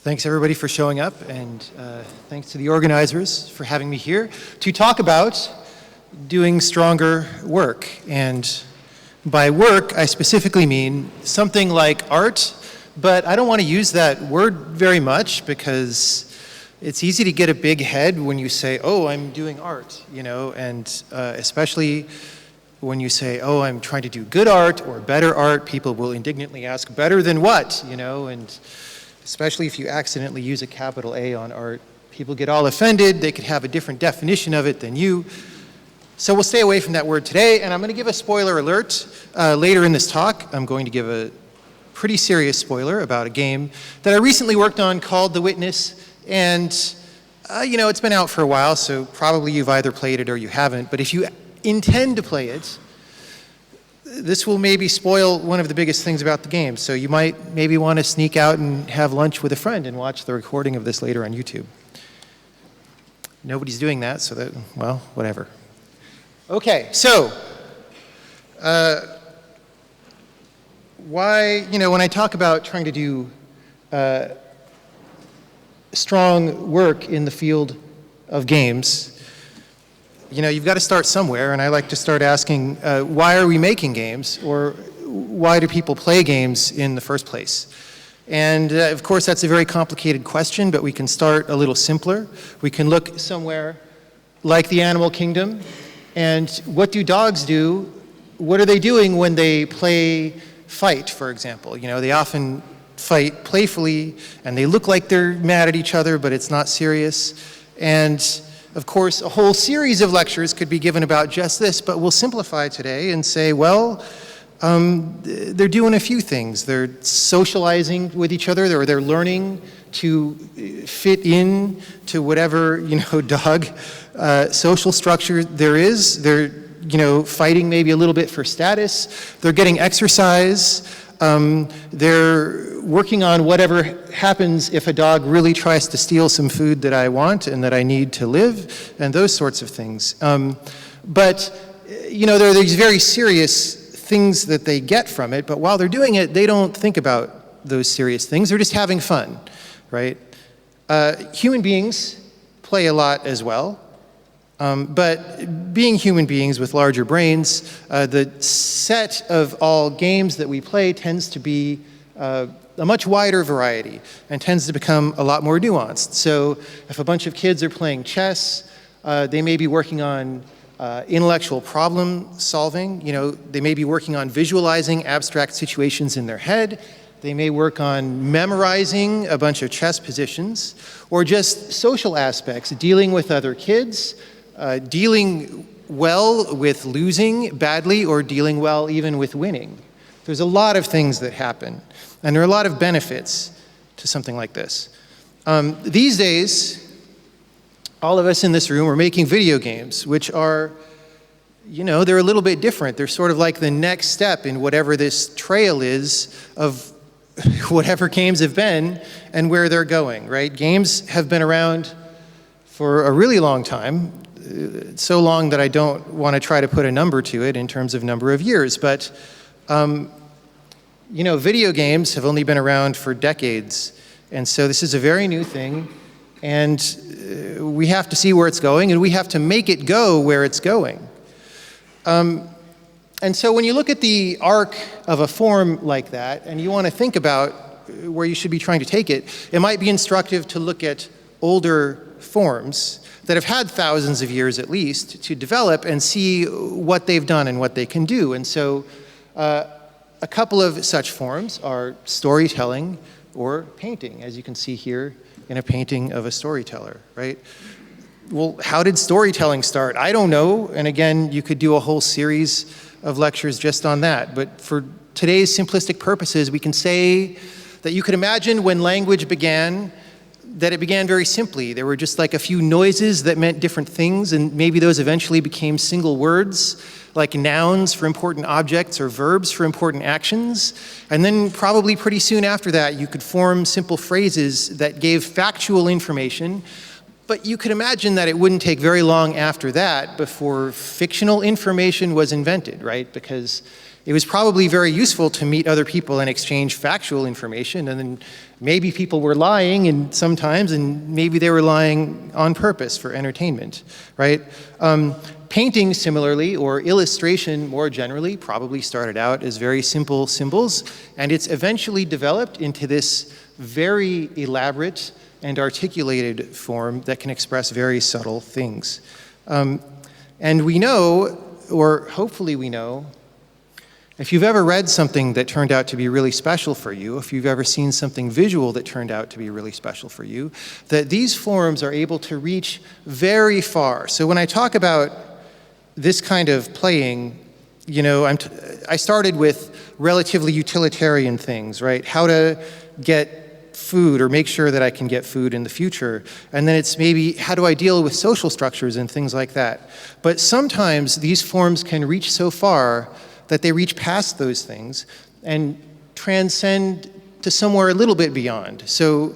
Thanks everybody for showing up, and thanks to the organizers for having me here to talk about doing stronger work. And by work, I specifically mean something like art, but I don't want to use that word very much because it's easy to get a big head when you say, oh, I'm doing art, you know, and especially when you say, oh, I'm trying to do good art or better art, people will indignantly ask, better than what, you know, and especially if you accidentally use a capital A on art, people get all offended. They could have a different definition of it than you. So we'll stay away from that word today, and I'm going to give a spoiler alert. Later in this talk, I'm going to give a pretty serious spoiler about a game that I recently worked on called The Witness, and you know, it's been out for a while, so probably you've either played it or you haven't, but if you intend to play it, this will maybe spoil one of the biggest things about the game. So you might maybe want to sneak out and have lunch with a friend and watch the recording of this later on YouTube. Nobody's doing that, so that, well, whatever. Okay, so why, you know, when I talk about trying to do strong work in the field of games, you know, you've got to start somewhere, and I like to start asking, why are we making games, or why do people play games in the first place? And of course, that's a very complicated question, but we can start a little simpler. We can look somewhere like the animal kingdom, and what do dogs do? What are they doing when they play fight, for example? You know, they often fight playfully, and they look like they're mad at each other, but it's not serious. And of course, a whole series of lectures could be given about just this, but we'll simplify today and say, well, they're doing a few things. They're socializing with each other, or they're learning to fit in to whatever, you know, dog social structure there is. They're, you know, fighting maybe a little bit for status. They're getting exercise. They're working on whatever happens if a dog really tries to steal some food that I want and that I need to live, and those sorts of things. But, you know, there are these very serious things that they get from it, but while they're doing it, they don't think about those serious things. They're just having fun, right? Human beings play a lot as well. But being human beings with larger brains, the set of all games that we play tends to be a much wider variety and tends to become a lot more nuanced. So if a bunch of kids are playing chess, they may be working on intellectual problem solving. You know, they may be working on visualizing abstract situations in their head. They may work on memorizing a bunch of chess positions, or just social aspects, dealing with other kids, dealing well with losing badly, or dealing well even with winning. There's a lot of things that happen, and there are a lot of benefits to something like this. These days, all of us in this room are making video games, which are, you know, they're a little bit different. They're sort of like the next step in whatever this trail is of whatever games have been and where they're going, right? Games have been around for a really long time. So long that I don't want to try to put a number to it in terms of number of years, but you know, video games have only been around for decades, and so this is a very new thing, and we have to see where it's going, and we have to make it go where it's going. And so when you look at the arc of a form like that, and you want to think about where you should be trying to take it, it might be instructive to look at older forms that have had thousands of years at least to develop and see what they've done and what they can do. And so a couple of such forms are storytelling or painting, as you can see here in a painting of a storyteller, right? Well, how did storytelling start? I don't know, and again, you could do a whole series of lectures just on that, but for today's simplistic purposes, we can say that you could imagine when language began, that it began very simply. There were just like a few noises that meant different things, and maybe those eventually became single words, like nouns for important objects or verbs for important actions. And then probably pretty soon after that, you could form simple phrases that gave factual information. But you could imagine that it wouldn't take very long after that before fictional information was invented, right? Because it was probably very useful to meet other people and exchange factual information, and then maybe people were lying and sometimes, and maybe they were lying on purpose for entertainment, right? Painting, similarly, or illustration more generally, probably started out as very simple symbols, and it's eventually developed into this very elaborate and articulated form that can express very subtle things. And we know, or hopefully we know, if you've ever read something that turned out to be really special for you, if you've ever seen something visual that turned out to be really special for you, that these forms are able to reach very far. So when I talk about this kind of playing, you know, I started with relatively utilitarian things, right? How to get food or make sure that I can get food in the future. And then it's maybe, how do I deal with social structures and things like that? But sometimes these forms can reach so far that they reach past those things and transcend to somewhere a little bit beyond. So,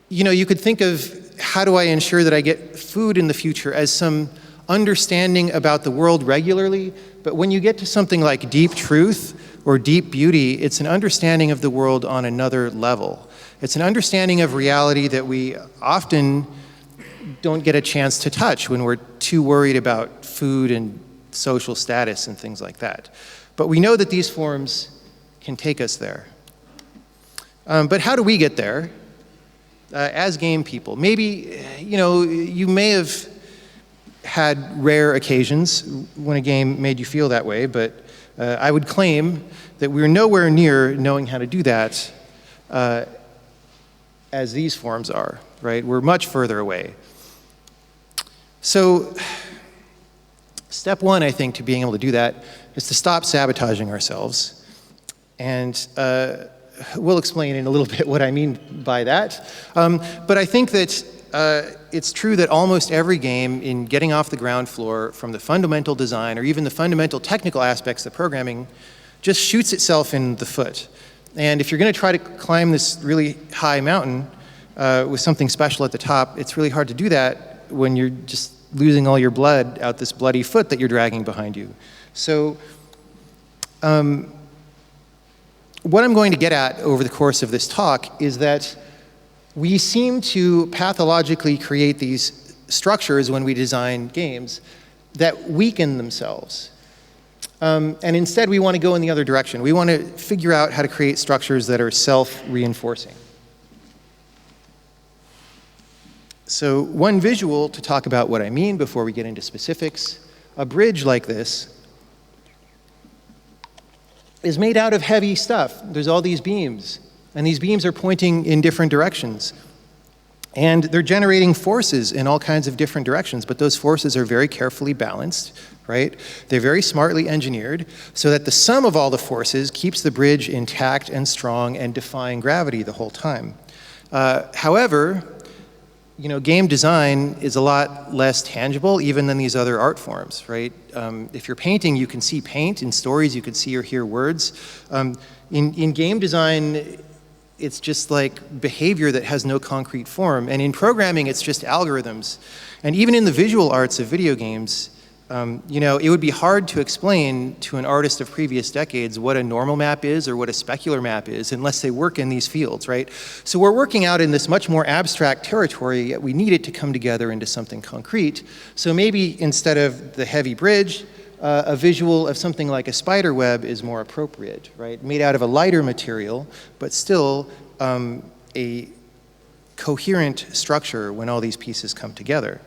you know, you could think of how do I ensure that I get food in the future as some understanding about the world regularly, but when you get to something like deep truth or deep beauty, it's an understanding of the world on another level. It's an understanding of reality that we often don't get a chance to touch when we're too worried about food and social status and things like that. But we know that these forms can take us there. But how do we get there as game people? Maybe, you know, you may have had rare occasions when a game made you feel that way, but I would claim that we're nowhere near knowing how to do that as these forms are, right? We're much further away. So, step one, I think, to being able to do that is to stop sabotaging ourselves. And we'll explain in a little bit what I mean by that. But I think that it's true that almost every game, in getting off the ground floor from the fundamental design or even the fundamental technical aspects of programming, just shoots itself in the foot. And if you're going to try to climb this really high mountain with something special at the top, it's really hard to do that when you're just losing all your blood out this bloody foot that you're dragging behind you. So what I'm going to get at over the course of this talk is that we seem to pathologically create these structures when we design games that weaken themselves. And instead, we want to go in the other direction. We want to figure out how to create structures that are self-reinforcing. So one visual to talk about what I mean before we get into specifics, a bridge like this is made out of heavy stuff. There's all these beams, and these beams are pointing in different directions. And they're generating forces in all kinds of different directions, but those forces are very carefully balanced, right? They're very smartly engineered so that the sum of all the forces keeps the bridge intact and strong and defying gravity the whole time. However, you know, game design is a lot less tangible even than these other art forms, right? If you're painting, you can see paint. In stories, you can see or hear words. In game design, it's just like behavior that has no concrete form. And in programming, it's just algorithms. And even in the visual arts of video games, you know, it would be hard to explain to an artist of previous decades what a normal map is or what a specular map is unless they work in these fields, right? So we're working out in this much more abstract territory, yet we need it to come together into something concrete. So maybe instead of the heavy bridge, a visual of something like a spider web is more appropriate, right? Made out of a lighter material, but still a coherent structure when all these pieces come together.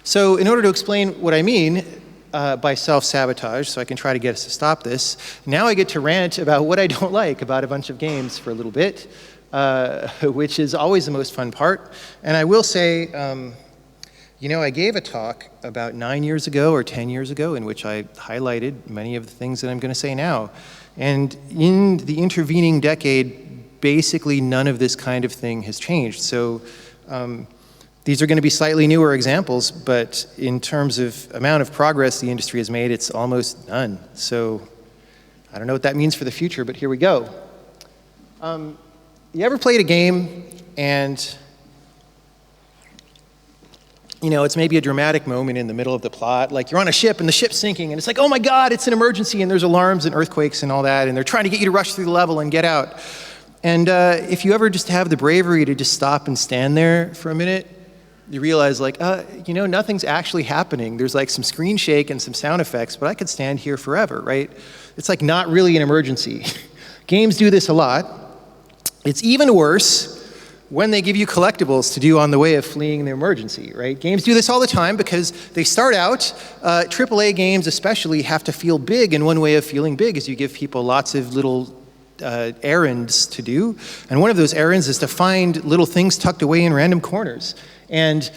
So in order to explain what I mean by self-sabotage, so I can try to get us to stop this, now I get to rant about what I don't like about a bunch of games for a little bit, which is always the most fun part. And I will say, you know, I gave a talk about 9 years ago or 10 years ago in which I highlighted many of the things that I'm going to say now. And in the intervening decade, basically none of this kind of thing has changed. So these are going to be slightly newer examples, but in terms of amount of progress the industry has made, it's almost none. So I don't know what that means for the future, but here we go. You ever played a game and it's maybe a dramatic moment in the middle of the plot, like you're on a ship and the ship's sinking, and it's like, oh my God, it's an emergency, and there's alarms and earthquakes and all that, and they're trying to get you to rush through the level and get out. And if you ever just have the bravery to just stop and stand there for a minute, you realize like, nothing's actually happening. There's like some screen shake and some sound effects, but I could stand here forever, right? It's like not really an emergency. Games do this a lot. It's even worse when they give you collectibles to do on the way of fleeing the emergency, right? Games do this all the time because they start out, AAA games especially have to feel big, and one way of feeling big is you give people lots of little errands to do, and one of those errands is to find little things tucked away in random corners. And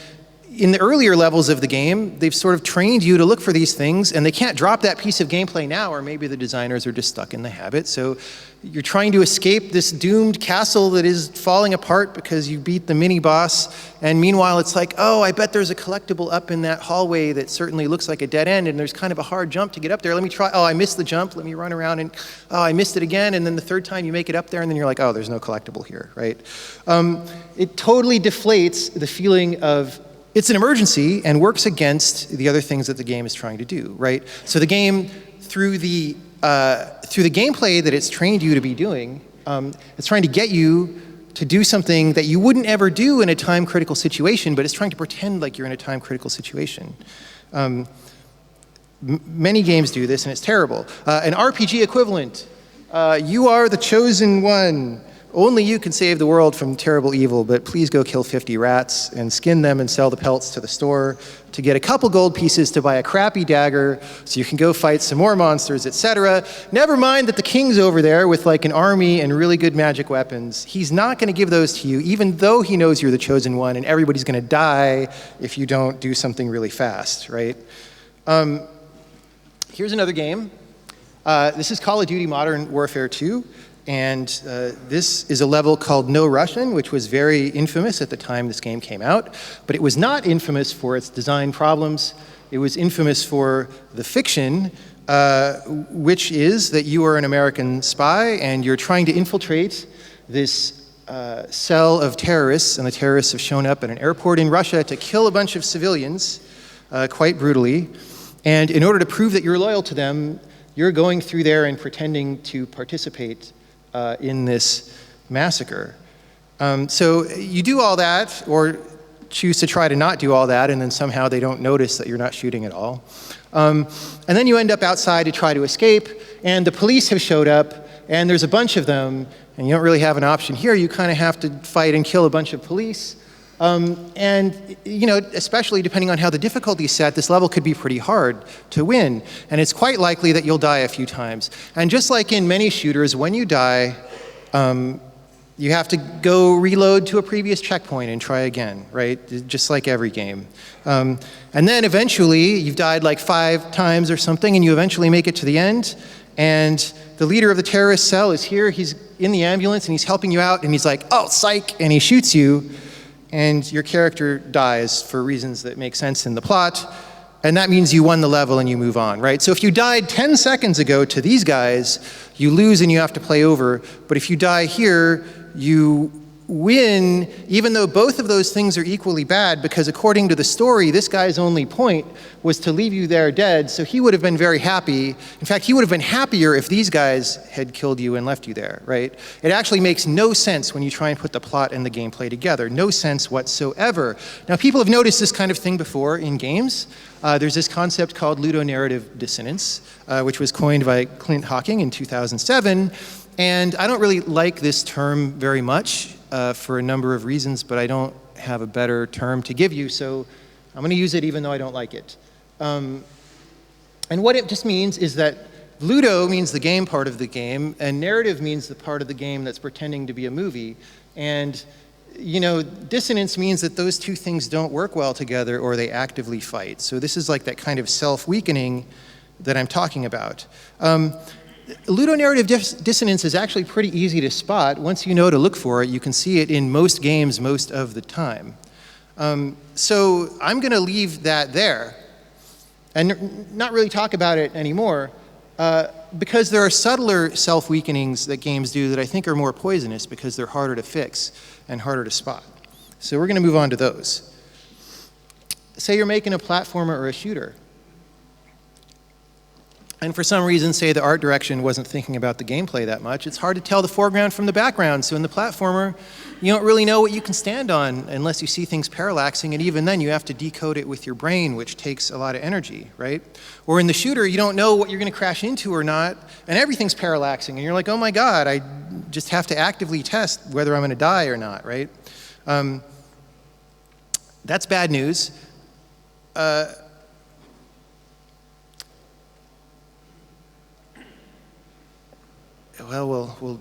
in the earlier levels of the game, they've sort of trained you to look for these things, and they can't drop that piece of gameplay now, or maybe the designers are just stuck in the habit. So you're trying to escape this doomed castle that is falling apart because you beat the mini-boss, and meanwhile it's like, oh, I bet there's a collectible up in that hallway that certainly looks like a dead end, and there's kind of a hard jump to get up there. Let me try, oh, I missed the jump, let me run around, and oh, I missed it again, and then the third time you make it up there, and then you're like, oh, there's no collectible here, right? It totally deflates the feeling of it's an emergency and works against the other things that the game is trying to do, right? So the game, through the gameplay that it's trained you to be doing, it's trying to get you to do something that you wouldn't ever do in a time-critical situation, but it's trying to pretend like you're in a time-critical situation. Many games do this, and it's terrible. An RPG equivalent, you are the chosen one. Only you can save the world from terrible evil, but please go kill 50 rats and skin them and sell the pelts to the store to get a couple gold pieces to buy a crappy dagger so you can go fight some more monsters, etc. Never mind that the king's over there with like an army and really good magic weapons. He's not going to give those to you, even though he knows you're the chosen one, and everybody's going to die if you don't do something really fast, right? Here's another game. This is Call of Duty Modern Warfare 2. And this is a level called No Russian, which was very infamous at the time this game came out. But it was not infamous for its design problems. It was infamous for the fiction, which is that you are an American spy and you're trying to infiltrate this cell of terrorists, and the terrorists have shown up at an airport in Russia to kill a bunch of civilians quite brutally. And in order to prove that you're loyal to them, you're going through there and pretending to participate in this massacre. So you do all that, or choose to try to not do all that, and then somehow they don't notice that you're not shooting at all. And then you end up outside to try to escape, and the police have showed up, and there's a bunch of them, and you don't really have an option here. You kind of have to fight and kill a bunch of police. And, especially depending on how the difficulty is set, this level could be pretty hard to win. And it's quite likely that you'll die a few times. And just like in many shooters, when you die, you have to go reload to a previous checkpoint and try again, right? Just like every game. And then eventually, you've died like 5 times or something, and you eventually make it to the end. And the leader of the terrorist cell is here. He's in the ambulance, and he's helping you out, and he's like, oh, psych, and he shoots you. And your character dies for reasons that make sense in the plot, and that means you won the level and you move on, right? So if you died 10 seconds ago to these guys, you lose and you have to play over, but if you die here, you win, even though both of those things are equally bad, because according to the story, this guy's only point was to leave you there dead, so he would have been very happy. In fact, he would have been happier if these guys had killed you and left you there, right? It actually makes no sense when you try and put the plot and the gameplay together. No sense whatsoever. Now, people have noticed this kind of thing before in games. There's this concept called Ludonarrative Dissonance, which was coined by Clint Hawking in 2007, and I don't really like this term very much. For a number of reasons, but I don't have a better term to give you, so I'm going to use it even though I don't like it. And what it just means is that Ludo means the game part of the game, and narrative means the part of the game that's pretending to be a movie. And, dissonance means that those two things don't work well together, or they actively fight. So this is like that kind of self-weakening that I'm talking about. Ludonarrative dissonance is actually pretty easy to spot. Once you know to look for it, you can see it in most games most of the time. So I'm going to leave that there and not really talk about it anymore because there are subtler self-weakenings that games do that I think are more poisonous because they're harder to fix and harder to spot. So we're going to move on to those. say you're making a platformer or a shooter, and for some reason, say the art direction wasn't thinking about the gameplay that much, it's hard to tell the foreground from the background. So in the platformer, you don't really know what you can stand on unless you see things parallaxing, and even then you have to decode it with your brain, which takes a lot of energy, right? Or in the shooter, you don't know what you're going to crash into or not, and everything's parallaxing, and you're like, oh my God, I just have to actively test whether I'm going to die or not, right? That's bad news. Well, we'll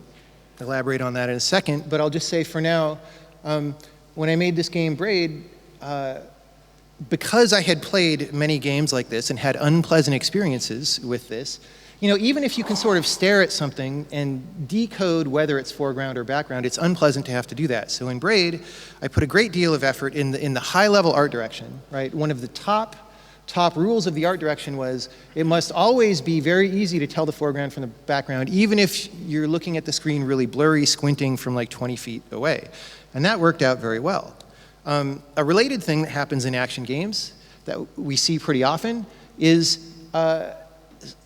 elaborate on that in a second, but I'll just say for now, when I made this game Braid, because I had played many games like this and had unpleasant experiences with this, even if you can sort of stare at something and decode whether it's foreground or background, it's unpleasant to have to do that. So in Braid, I put a great deal of effort in the high-level art direction, right? One of the top rules of the art direction was it must always be very easy to tell the foreground from the background, even if you're looking at the screen really blurry, squinting from like 20 feet away. And that worked out very well. A related thing that happens in action games that we see pretty often is,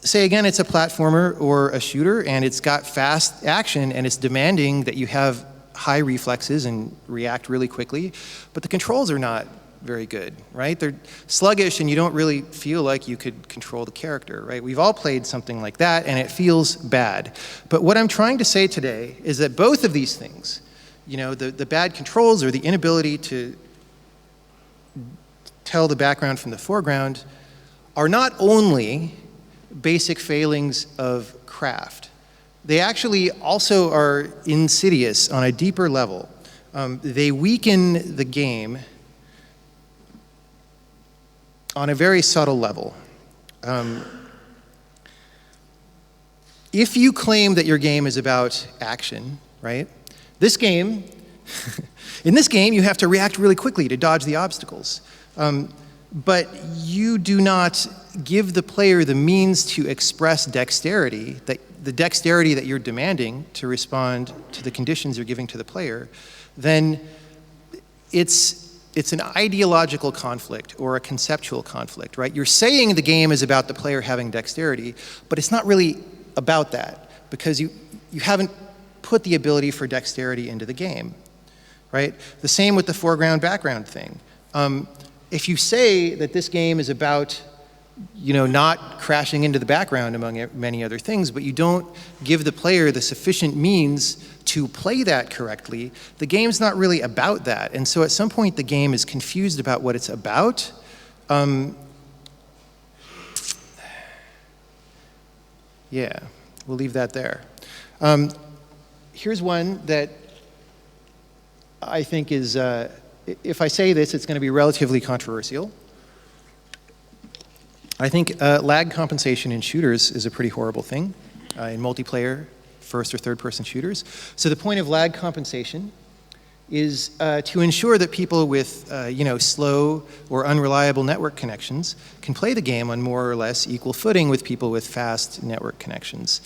say again, it's a platformer or a shooter, and it's got fast action, and it's demanding that you have high reflexes and react really quickly, but the controls are not very good, right? They're sluggish, and you don't really feel like you could control the character, right? We've all played something like that, and it feels bad. But what I'm trying to say today is that both of these things, the bad controls or the inability to tell the background from the foreground, are not only basic failings of craft. They actually also are insidious on a deeper level. They weaken the game on a very subtle level. If you claim that your game is about action, right? This game, in this game, you have to react really quickly to dodge the obstacles. But you do not give the player the means to express dexterity, the dexterity that you're demanding to respond to the conditions you're giving to the player, then it's an ideological conflict or a conceptual conflict, right? You're saying the game is about the player having dexterity, but it's not really about that because you haven't put the ability for dexterity into the game, right? The same with the foreground-background thing. If you say that this game is about not crashing into the background among many other things, but you don't give the player the sufficient means to play that correctly, the game's not really about that. And so at some point the game is confused about what it's about. Yeah, we'll leave that there. Here's one that I think is, if I say this, it's going to be relatively controversial. I think lag compensation in shooters is a pretty horrible thing in multiplayer, first or third person shooters. So the point of lag compensation is to ensure that people with slow or unreliable network connections can play the game on more or less equal footing with people with fast network connections.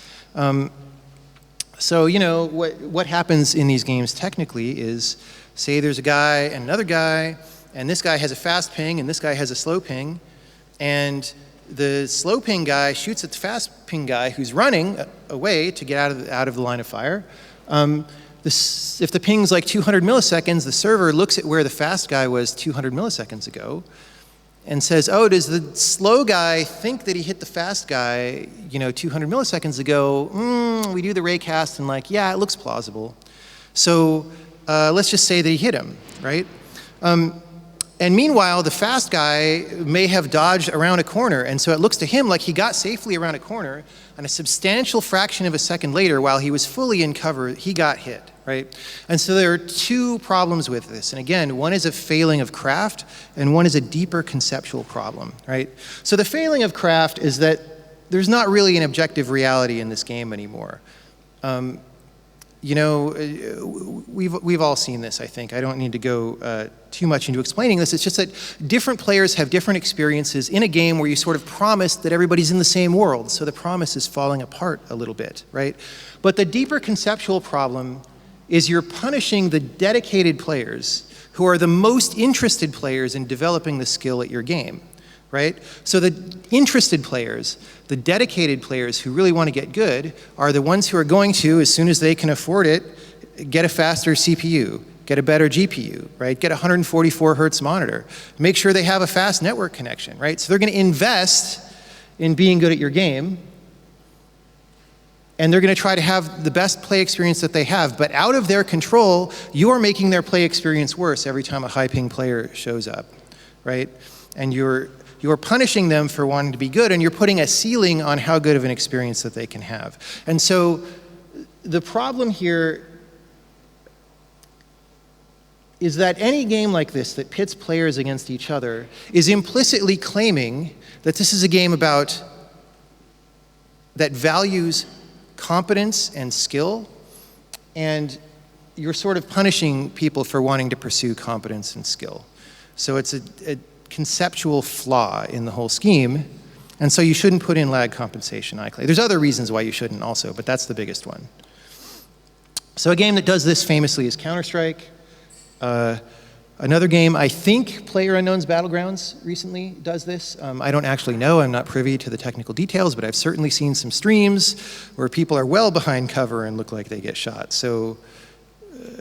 So what happens in these games technically is, say there's a guy and another guy, and this guy has a fast ping and this guy has a slow ping, and the slow ping guy shoots at the fast ping guy who's running away to get out of the line of fire. If the ping's like 200 milliseconds, the server looks at where the fast guy was 200 milliseconds ago and says, oh, does the slow guy think that he hit the fast guy 200 milliseconds ago? We do the raycast and yeah, it looks plausible. So let's just say that he hit him, right? And meanwhile, the fast guy may have dodged around a corner, and so it looks to him like he got safely around a corner, and a substantial fraction of a second later, while he was fully in cover, he got hit, right? And so there are two problems with this. And again, one is a failing of craft, and one is a deeper conceptual problem, right? So the failing of craft is that there's not really an objective reality in this game anymore. We've all seen this, I think. I don't need to go too much into explaining this. It's just that different players have different experiences in a game where you sort of promise that everybody's in the same world, so the promise is falling apart a little bit, right? But the deeper conceptual problem is you're punishing the dedicated players who are the most interested players in developing the skill at your game, right? So the interested players, the dedicated players who really want to get good, are the ones who are going to, as soon as they can afford it, get a faster CPU, get a better GPU, right? Get a 144 hertz monitor. Make sure they have a fast network connection, right? So they're going to invest in being good at your game, and they're going to try to have the best play experience that they have. But out of their control, you're making their play experience worse every time a high-ping player shows up, right? And you're punishing them for wanting to be good, and you're putting a ceiling on how good of an experience that they can have. And so the problem here is that any game like this that pits players against each other is implicitly claiming that this is a game that values competence and skill, and you're sort of punishing people for wanting to pursue competence and skill. So it's a conceptual flaw in the whole scheme, and so you shouldn't put in lag compensation, I claim. There's other reasons why you shouldn't also, but that's the biggest one. So a game that does this famously is Counter-Strike. Another game, I think PlayerUnknown's Battlegrounds recently does this. I don't actually know, I'm not privy to the technical details, but I've certainly seen some streams where people are well behind cover and look like they get shot. So,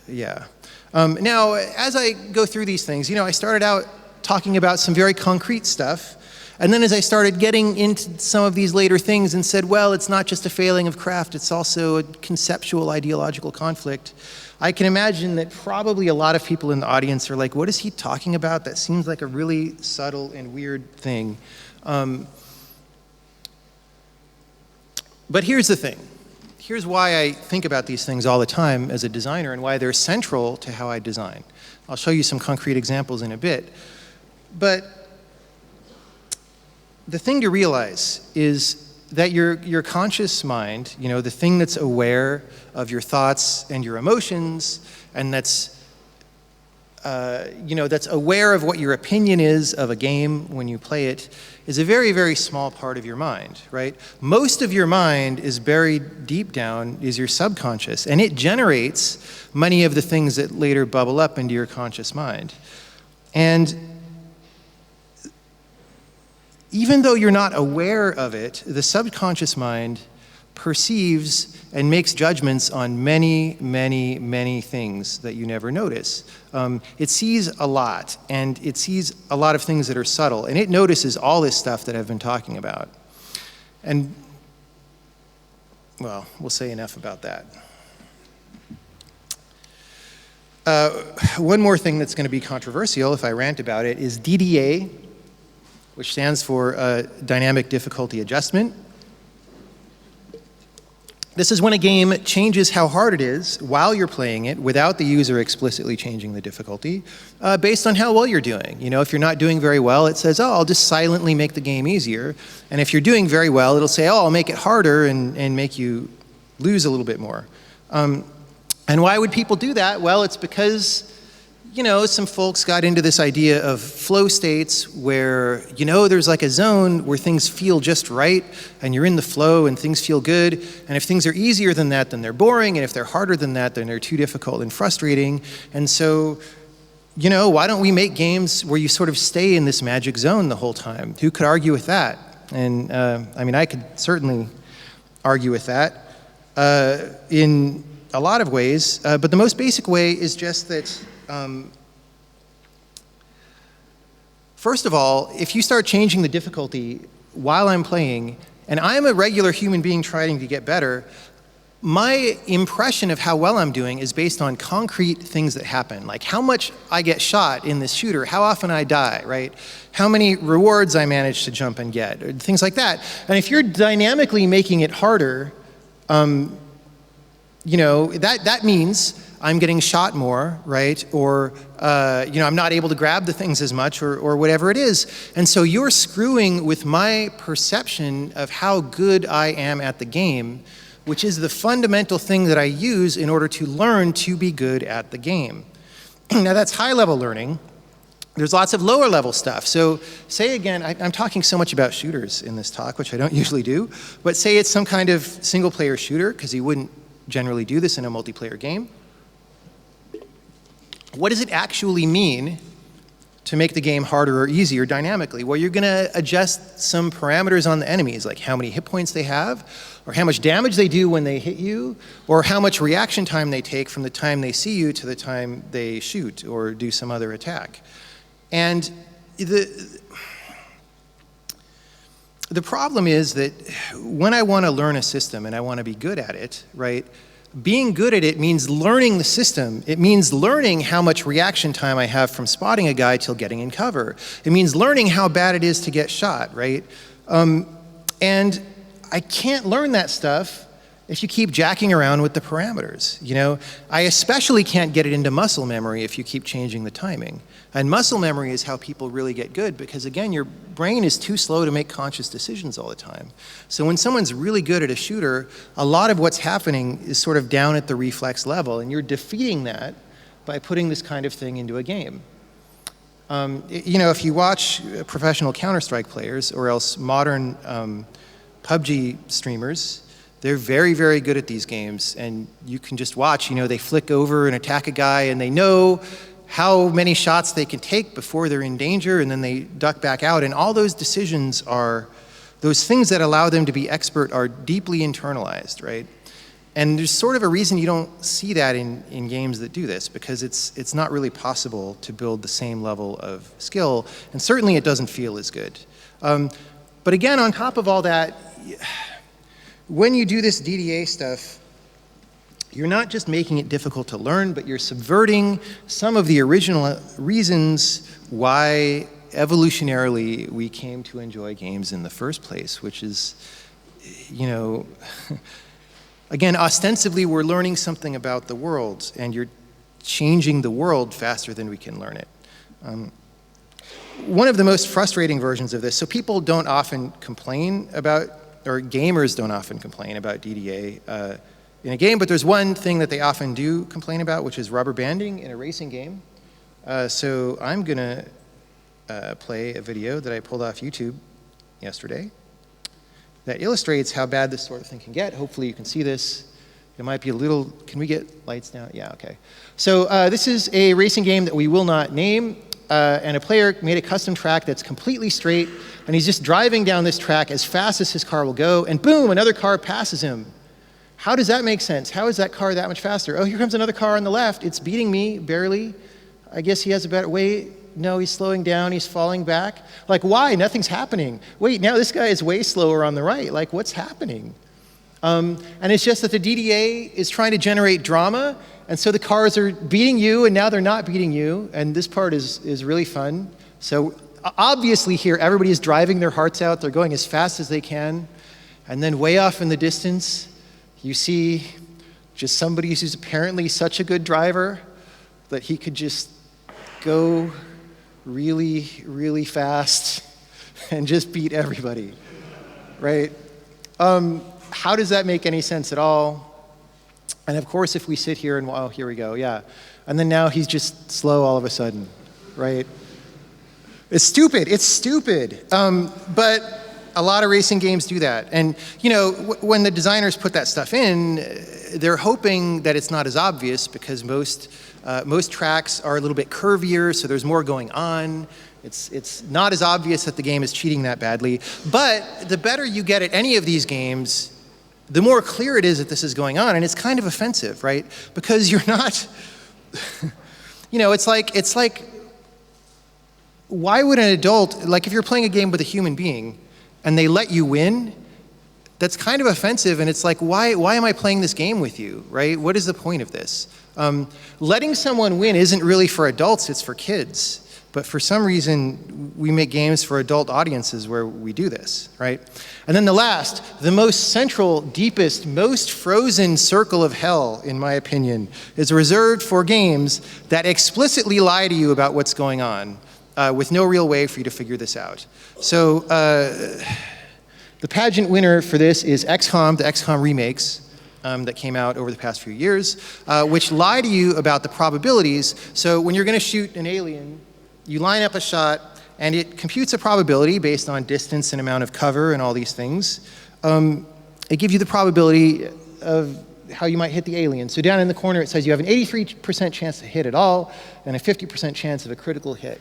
yeah. Now, as I go through these things, I started out talking about some very concrete stuff, and then as I started getting into some of these later things and said, well, it's not just a failing of craft, it's also a conceptual ideological conflict, I can imagine that probably a lot of people in the audience are like, what is he talking about? That seems like a really subtle and weird thing. But here's the thing. Here's why I think about these things all the time as a designer and why they're central to how I design. I'll show you some concrete examples in a bit. But the thing to realize is that your conscious mind, the thing that's aware of your thoughts and your emotions, and that's aware of what your opinion is of a game when you play it, is a very, very small part of your mind, right? Most of your mind is buried deep down, is your subconscious, and it generates many of the things that later bubble up into your conscious mind. And even though you're not aware of it, the subconscious mind perceives and makes judgments on many, many, many things that you never notice. It sees a lot, and it sees a lot of things that are subtle, and it notices all this stuff that I've been talking about. And, well, we'll say enough about that. One more thing that's going to be controversial, if I rant about it, is DDA, which stands for Dynamic Difficulty Adjustment. This is when a game changes how hard it is while you're playing it without the user explicitly changing the difficulty based on how well you're doing. If you're not doing very well, it says, oh, I'll just silently make the game easier. And if you're doing very well, it'll say, oh, I'll make it harder and make you lose a little bit more. And why would people do that? Well, it's because some folks got into this idea of flow states where, there's like a zone where things feel just right and you're in the flow and things feel good. And if things are easier than that, then they're boring. And if they're harder than that, then they're too difficult and frustrating. And so, why don't we make games where you sort of stay in this magic zone the whole time? Who could argue with that? And I could certainly argue with that in a lot of ways. But the most basic way is just that first of all, if you start changing the difficulty while I'm playing, and I'm a regular human being trying to get better, my impression of how well I'm doing is based on concrete things that happen, like how much I get shot in this shooter, how often I die, right? How many rewards I manage to jump and get, or things like that. And if you're dynamically making it harder, that means I'm getting shot more, right? Or, I'm not able to grab the things as much or whatever it is. And so you're screwing with my perception of how good I am at the game, which is the fundamental thing that I use in order to learn to be good at the game. Now that's high-level learning. There's lots of lower-level stuff. So say again, I'm talking so much about shooters in this talk, which I don't usually do, but say it's some kind of single-player shooter, because you wouldn't generally do this in a multiplayer game. what does it actually mean to make the game harder or easier dynamically? Well, you're going to adjust some parameters on the enemies, like how many hit points they have, or how much damage they do when they hit you, or how much reaction time they take from the time they see you to the time they shoot or do some other attack. And the problem is that when I want to learn a system and I want to be good at it, right, being good at it means learning the system. It means learning how much reaction time I have from spotting a guy till getting in cover. It means learning how bad it is to get shot, right? And I can't learn that stuff if you keep jacking around with the parameters, you know? I especially can't get it into muscle memory if you keep changing the timing. And muscle memory is how people really get good because, again, your brain is too slow to make conscious decisions all the time. So when someone's really good at a shooter, a lot of what's happening is sort of down at the reflex level, and you're defeating that by putting this kind of thing into a game. You know, if you watch professional Counter-Strike players or else modern PUBG streamers, they're very, very good at these games, and you can just watch, you know, they flick over and attack a guy, and they know how many shots they can take before they're in danger, and then they duck back out. And all those decisions are, those things that allow them to be expert are deeply internalized, right? And there's sort of a reason you don't see that in games that do this, because it's not really possible to build the same level of skill, and certainly it doesn't feel as good. But again, on top of all that, when you do this DDA stuff, you're not just making it difficult to learn, but you're subverting some of the original reasons why evolutionarily we came to enjoy games in the first place, which is, you know, again, ostensibly we're learning something about the world, and you're changing the world faster than we can learn it. One of the most frustrating versions of this, so people don't often complain about, or gamers don't often complain about DDA in a game, but there's one thing that they often do complain about, which is rubber banding in a racing game. So I'm gonna play a video that I pulled off YouTube yesterday that illustrates how bad this sort of thing can get. Hopefully you can see this. It might be a little, can we get lights now? Yeah, okay. So this is a racing game that we will not name, and a player made a custom track that's completely straight, and he's just driving down this track as fast as his car will go, and boom, another car passes him. How does that make sense? How is that car that much faster? Oh, here comes another car on the left. It's beating me, barely. I guess he has a better, wait, no, he's slowing down, he's falling back. Like, why? Nothing's happening. Wait, now this guy is way slower on the right. Like, what's happening? And it's just that the DDA is trying to generate drama, and so the cars are beating you, and now they're not beating you, and this part is really fun. So obviously here, everybody is driving their hearts out. They're going as fast as they can, and then way off in the distance, you see just somebody who's apparently such a good driver that he could just go really, really fast and just beat everybody, right? How does that make any sense at all? And of course, if we sit here and, oh, here we go, yeah. And then now he's just slow all of a sudden, right? It's stupid, it's stupid. But a lot of racing games do that. And you know, when the designers put that stuff in, they're hoping that it's not as obvious because most tracks are a little bit curvier, so there's more going on. It's not as obvious that the game is cheating that badly. But the better you get at any of these games, the more clear it is that this is going on, and it's kind of offensive, right? Because you're not, you know, it's like, why would an adult, like if you're playing a game with a human being, and they let you win, that's kind of offensive, and it's like, why am I playing this game with you, right? What is the point of this? Letting someone win isn't really for adults, it's for kids. But for some reason, we make games for adult audiences where we do this, right? And then the last, the most central, deepest, most frozen circle of hell, in my opinion, is reserved for games that explicitly lie to you about what's going on, with no real way for you to figure this out. So the pageant winner for this is XCOM, the XCOM remakes that came out over the past few years, which lie to you about the probabilities. So when you're gonna shoot an alien, you line up a shot, and it computes a probability based on distance and amount of cover and all these things. It gives you the probability of how you might hit the alien. So down in the corner it says you have an 83% chance to hit it all and a 50% chance of a critical hit.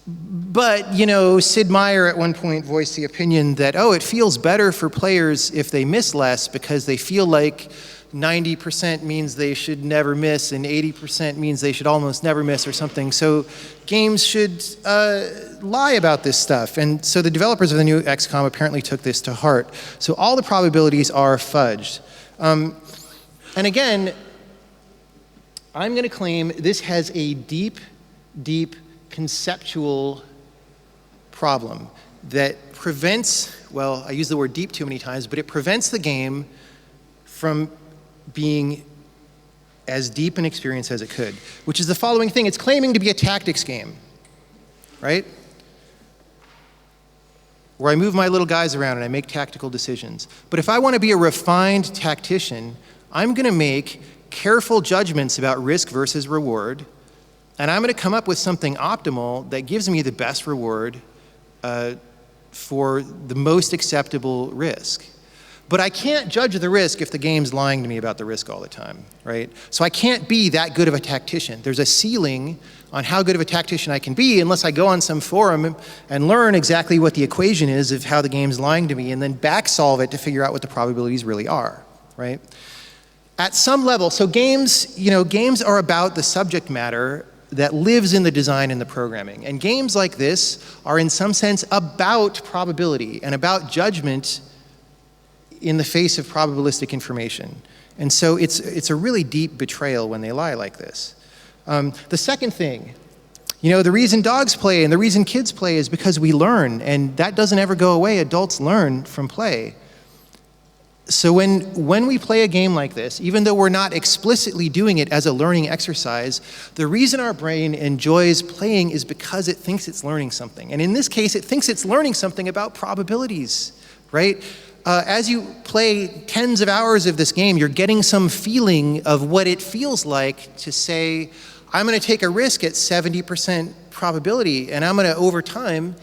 But, you know, Sid Meier at one point voiced the opinion that, oh, it feels better for players if they miss less because they feel like 90% means they should never miss and 80% means they should almost never miss or something. So games should lie about this stuff. And so the developers of the new XCOM apparently took this to heart. So all the probabilities are fudged. And again, I'm going to claim this has a deep, deep conceptual problem that prevents, well, I use the word deep too many times, but it prevents the game from being as deep an experience as it could, which is the following thing. It's claiming to be a tactics game, right? Where I move my little guys around and I make tactical decisions. But if I want to be a refined tactician, I'm going to make careful judgments about risk versus reward, and I'm going to come up with something optimal that gives me the best reward for the most acceptable risk. But I can't judge the risk if the game's lying to me about the risk all the time, right? So I can't be that good of a tactician. There's a ceiling on how good of a tactician I can be unless I go on some forum and learn exactly what the equation is of how the game's lying to me and then back solve it to figure out what the probabilities really are, right? At some level, so games, you know, games are about the subject matter that lives in the design and the programming. And games like this are in some sense about probability and about judgment in the face of probabilistic information. And so it's a really deep betrayal when they lie like this. The second thing, you know, the reason dogs play and the reason kids play is because we learn, and that doesn't ever go away. Adults learn from play. So when we play a game like this, even though we're not explicitly doing it as a learning exercise, the reason our brain enjoys playing is because it thinks it's learning something. And in this case, it thinks it's learning something about probabilities, right? As you play tens of hours of this game, you're getting some feeling of what it feels like to say, I'm going to take a risk at 70% probability, and I'm going to, over time,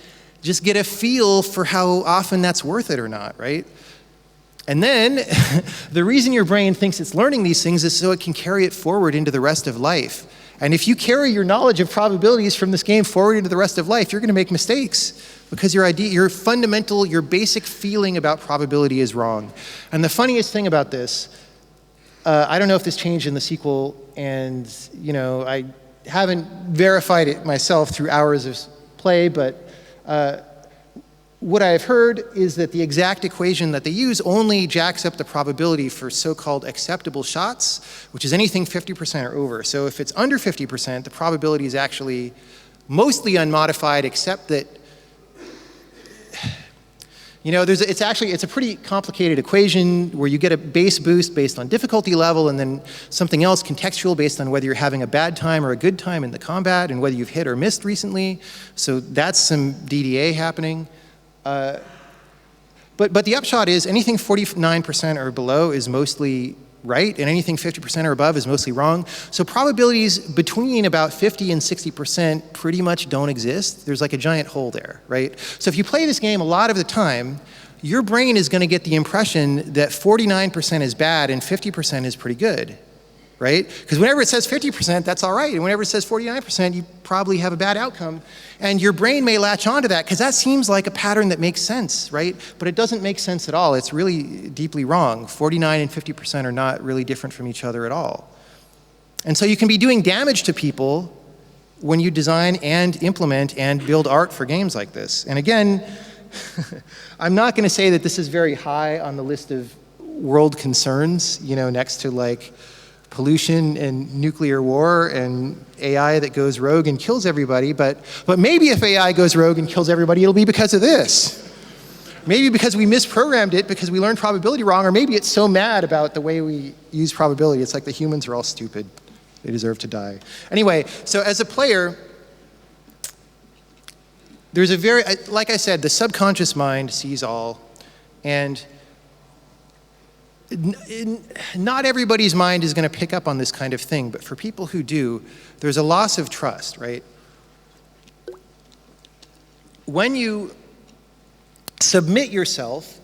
just get a feel for how often that's worth it or not, right? And then, the reason your brain thinks it's learning these things is so it can carry it forward into the rest of life. And if you carry your knowledge of probabilities from this game forward into the rest of life, you're going to make mistakes because your fundamental, your basic feeling about probability is wrong. And the funniest thing about this, I don't know if this changed in the sequel, and you know, I haven't verified it myself through hours of play, but what I have heard is that the exact equation that they use only jacks up the probability for so-called acceptable shots, which is anything 50% or over. So if it's under 50%, the probability is actually mostly unmodified, except that, you know, it's a pretty complicated equation where you get a base boost based on difficulty level and then something else contextual based on whether you're having a bad time or a good time in the combat and whether you've hit or missed recently. So that's some DDA happening. But the upshot is anything 49% or below is mostly right, and anything 50% or above is mostly wrong. So probabilities between about 50 and 60% pretty much don't exist. There's like a giant hole there, right? So if you play this game a lot of the time, your brain is going to get the impression that 49% is bad and 50% is pretty good, right? Because whenever it says 50%, that's all right. And whenever it says 49%, you probably have a bad outcome. And your brain may latch onto that because that seems like a pattern that makes sense, right? But it doesn't make sense at all. It's really deeply wrong. 49 and 50% are not really different from each other at all. And so you can be doing damage to people when you design and implement and build art for games like this. And again, I'm not going to say that this is very high on the list of world concerns, you know, next to like pollution and nuclear war and AI that goes rogue and kills everybody, but maybe if AI goes rogue and kills everybody, it'll be because of this. Maybe because we misprogrammed it because we learned probability wrong, or maybe it's so mad about the way we use probability, it's like the humans are all stupid. They deserve to die. Anyway, so as a player, there's a very, like I said, the subconscious mind sees all, and not everybody's mind is going to pick up on this kind of thing, but for people who do, there's a loss of trust, right? When you submit yourself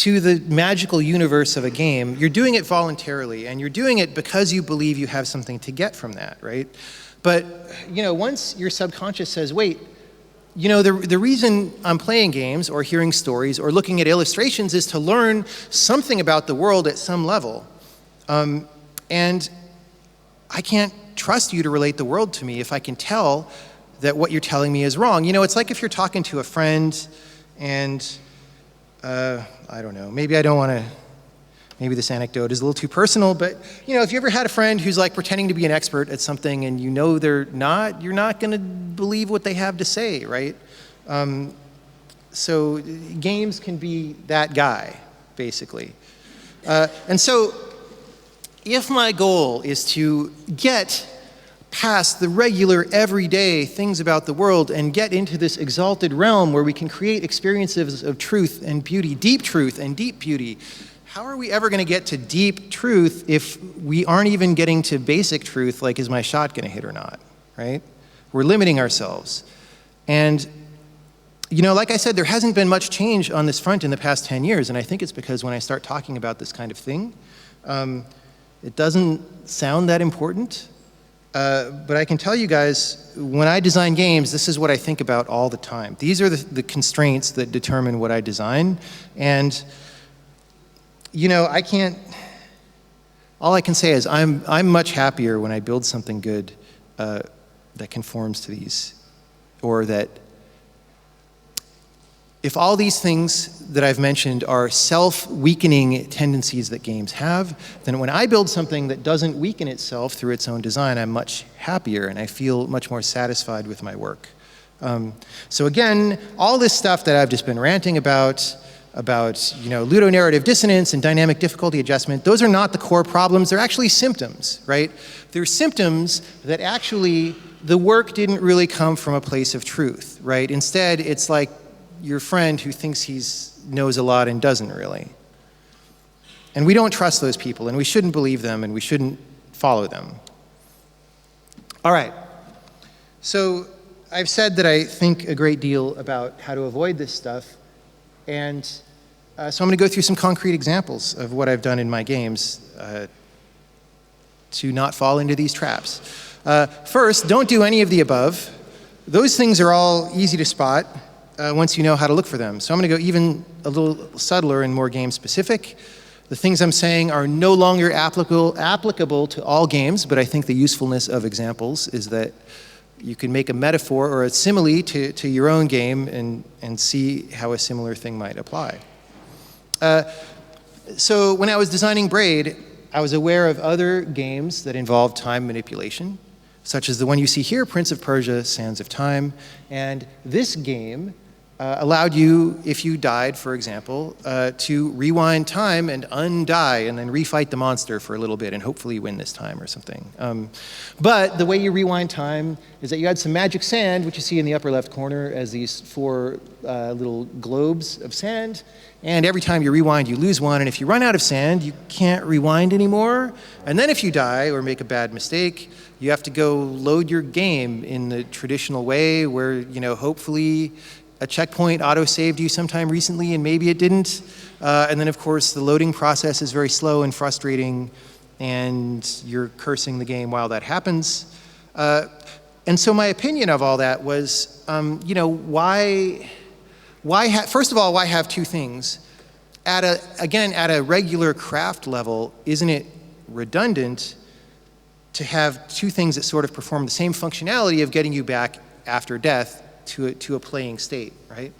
to the magical universe of a game, you're doing it voluntarily, and you're doing it because you believe you have something to get from that, right? But, once your subconscious says, wait, the reason I'm playing games or hearing stories or looking at illustrations is to learn something about the world at some level. And I can't trust you to relate the world to me if I can tell that what you're telling me is wrong. It's like if you're talking to a friend and, I don't know, maybe this anecdote is a little too personal, but if you ever had a friend who's like pretending to be an expert at something and they're not, you're not going to believe what they have to say, right? So games can be that guy, basically. And so if my goal is to get past the regular, everyday things about the world and get into this exalted realm where we can create experiences of truth and beauty, deep truth and deep beauty, how are we ever going to get to deep truth if we aren't even getting to basic truth, like is my shot going to hit or not, right? We're limiting ourselves. And, like I said, there hasn't been much change on this front in the past 10 years, and I think it's because when I start talking about this kind of thing, it doesn't sound that important. But I can tell you guys, when I design games, this is what I think about all the time. These are the constraints that determine what I design. And, all I can say is I'm much happier when I build something good that conforms to these. Or that if all these things that I've mentioned are self-weakening tendencies that games have, then when I build something that doesn't weaken itself through its own design, I'm much happier and I feel much more satisfied with my work. So again, all this stuff that I've just been ranting about ludonarrative dissonance and dynamic difficulty adjustment, those are not the core problems, they're actually symptoms, right? They're symptoms that actually the work didn't really come from a place of truth, right? Instead, it's like your friend who thinks he knows a lot and doesn't really. And we don't trust those people, and we shouldn't believe them, and we shouldn't follow them. All right, so I've said that I think a great deal about how to avoid this stuff, and so I'm going to go through some concrete examples of what I've done in my games to not fall into these traps. First, don't do any of the above. Those things are all easy to spot once you know how to look for them. So I'm going to go even a little subtler and more game specific. The things I'm saying are no longer applicable to all games, but I think the usefulness of examples is that you can make a metaphor or a simile to your own game and see how a similar thing might apply. So when I was designing Braid, I was aware of other games that involved time manipulation, such as the one you see here, Prince of Persia, Sands of Time. And this game allowed you, if you died, for example, to rewind time and undie and then refight the monster for a little bit and hopefully win this time or something. But the way you rewind time is that you had some magic sand, which you see in the upper left corner as these 4 little globes of sand. And every time you rewind, you lose one. And if you run out of sand, you can't rewind anymore. And then if you die or make a bad mistake, you have to go load your game in the traditional way where, hopefully a checkpoint auto-saved you sometime recently and maybe it didn't. And then, of course, the loading process is very slow and frustrating, and you're cursing the game while that happens. And so my opinion of all that was, first of all, why have 2 things? At a regular craft level, isn't it redundant to have 2 things that sort of perform the same functionality of getting you back after death to a playing state, right?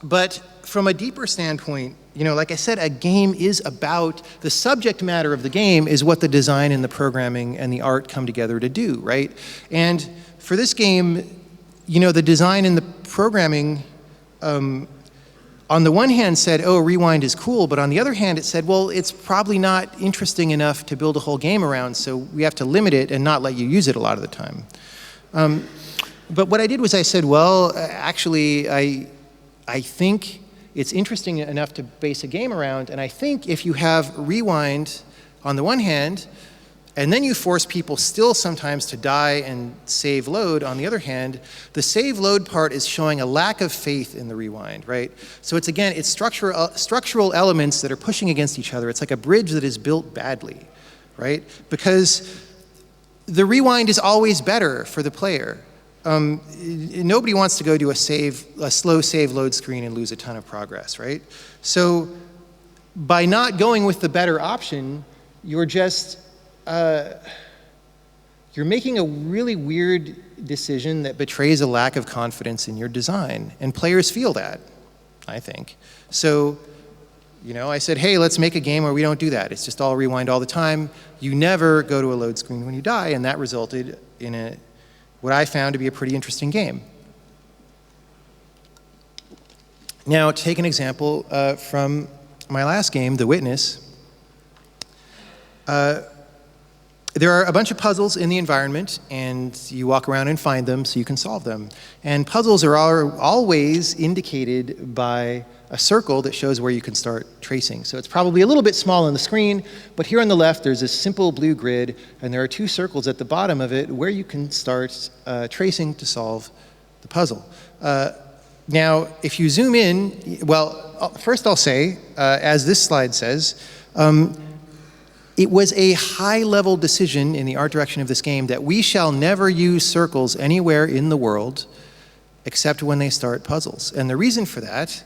But from a deeper standpoint, like I said, a game is about, the subject matter of the game is what the design and the programming and the art come together to do, right? And for this game, the design and the programming, on the one hand said, oh, rewind is cool, but on the other hand it said, well, it's probably not interesting enough to build a whole game around, so we have to limit it and not let you use it a lot of the time. But what I did was I said, well, actually, I think it's interesting enough to base a game around, and I think if you have rewind on the one hand, and then you force people still sometimes to die and save load. On the other hand, the save load part is showing a lack of faith in the rewind, right? So it's, again, it's structural elements that are pushing against each other. It's like a bridge that is built badly, right? Because the rewind is always better for the player. Nobody wants to go to a slow save load screen and lose a ton of progress, right? So by not going with the better option, you're just, you're making a really weird decision that betrays a lack of confidence in your design. And players feel that, I think. So, you know, I said, hey, let's make a game where we don't do that. It's just all rewind all the time. You never go to a load screen when you die, and that resulted in what I found to be a pretty interesting game. Now, to take an example from my last game, The Witness. There are a bunch of puzzles in the environment, and you walk around and find them so you can solve them. And puzzles are always indicated by a circle that shows where you can start tracing. So it's probably a little bit small on the screen, but here on the left there's this simple blue grid, and there are two circles at the bottom of it where you can start tracing to solve the puzzle. Now, if you zoom in, well, first I'll say, as this slide says, it was a high-level decision in the art direction of this game that we shall never use circles anywhere in the world except when they start puzzles. And the reason for that,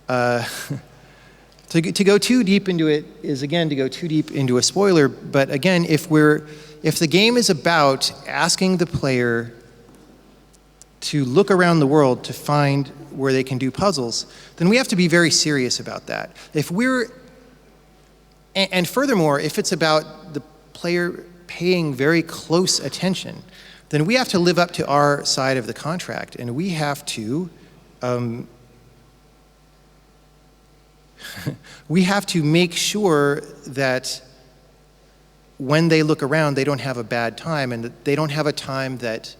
to go too deep into it is, again, to go too deep into a spoiler. But again, if the game is about asking the player to look around the world to find where they can do puzzles, then we have to be very serious about that. And furthermore, if it's about the player paying very close attention, then we have to live up to our side of the contract, and we have to make sure that when they look around, they don't have a bad time, and that they don't have a time that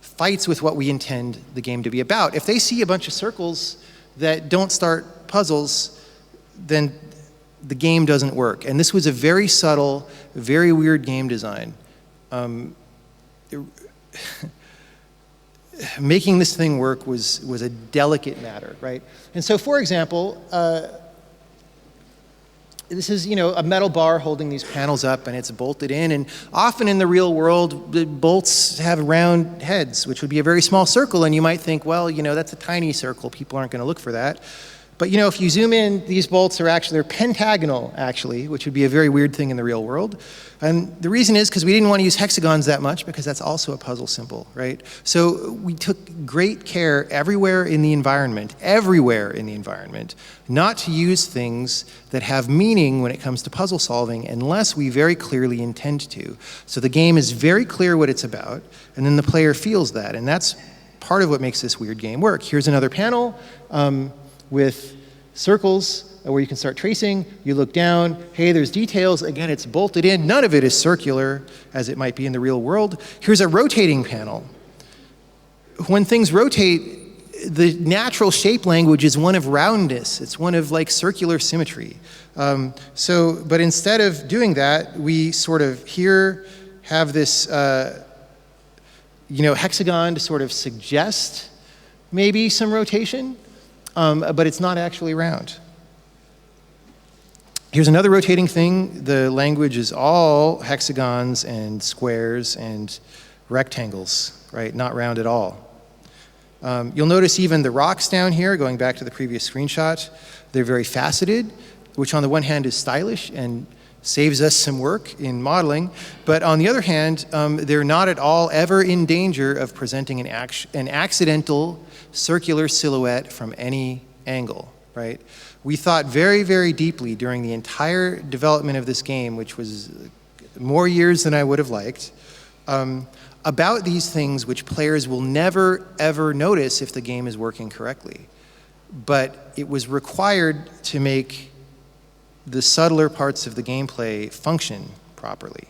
fights with what we intend the game to be about. If they see a bunch of circles that don't start puzzles, then the game doesn't work. And this was a very subtle, very weird game design. Making this thing work was a delicate matter, right? And so, for example, this is, a metal bar holding these panels up, and it's bolted in. And often in the real world, the bolts have round heads, which would be a very small circle. And you might think, well, that's a tiny circle. People aren't going to look for that. But if you zoom in, these bolts they're pentagonal, actually, which would be a very weird thing in the real world. And the reason is because we didn't want to use hexagons that much, because that's also a puzzle symbol, right? So we took great care everywhere in the environment, not to use things that have meaning when it comes to puzzle solving unless we very clearly intend to. So the game is very clear what it's about, and then the player feels that. And that's part of what makes this weird game work. Here's another panel. With circles where you can start tracing. You look down, hey, there's details. Again, it's bolted in. None of it is circular, as it might be in the real world. Here's a rotating panel. When things rotate, the natural shape language is one of roundness. It's one of circular symmetry. But instead of doing that, we sort of here have this hexagon to sort of suggest maybe some rotation. But it's not actually round. Here's another rotating thing. The language is all hexagons and squares and rectangles, right? Not round at all. You'll notice even the rocks down here, going back to the previous screenshot, they're very faceted, which on the one hand is stylish and saves us some work in modeling, but on the other hand, they're not at all ever in danger of presenting an accidental circular silhouette from any angle, right? We thought very, very deeply during the entire development of this game, which was more years than I would have liked, about these things which players will never, ever notice if the game is working correctly. But it was required to make the subtler parts of the gameplay function properly.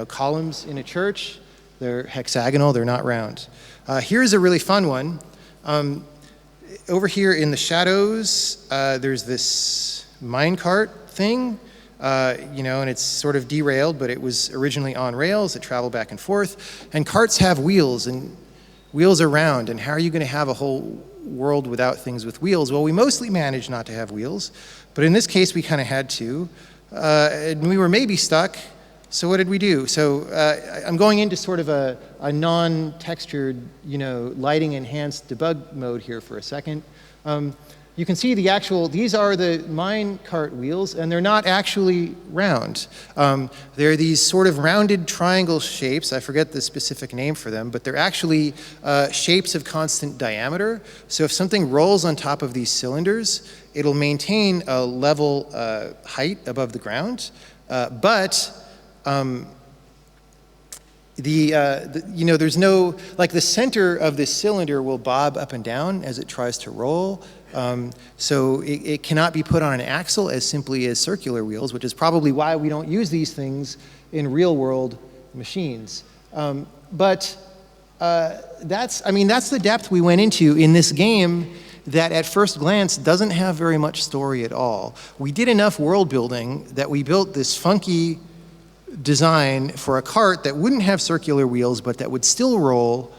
Columns in a church, they're hexagonal, they're not round. Here's a really fun one. Over here in the shadows, there's this minecart thing. and it's sort of derailed, but it was originally on rails. It traveled back and forth. And carts have wheels, and wheels are round. And how are you going to have a whole world without things with wheels? Well, we mostly managed not to have wheels, but in this case, we kind of had to. And we were maybe stuck. So what did we do? So I'm going into sort of a non-textured, lighting enhanced debug mode here for a second. You can see these are the mine cart wheels, and they're not actually round. They're these sort of rounded triangle shapes. I forget the specific name for them, but they're actually shapes of constant diameter. So if something rolls on top of these cylinders, it'll maintain a level height above the ground, but there's no, like the center of this cylinder will bob up and down as it tries to roll. So it cannot be put on an axle as simply as circular wheels, which is probably why we don't use these things in real world machines. But that's the depth we went into in this game that at first glance doesn't have very much story at all. We did enough world building that we built this funky design for a cart that wouldn't have circular wheels, but that would still roll,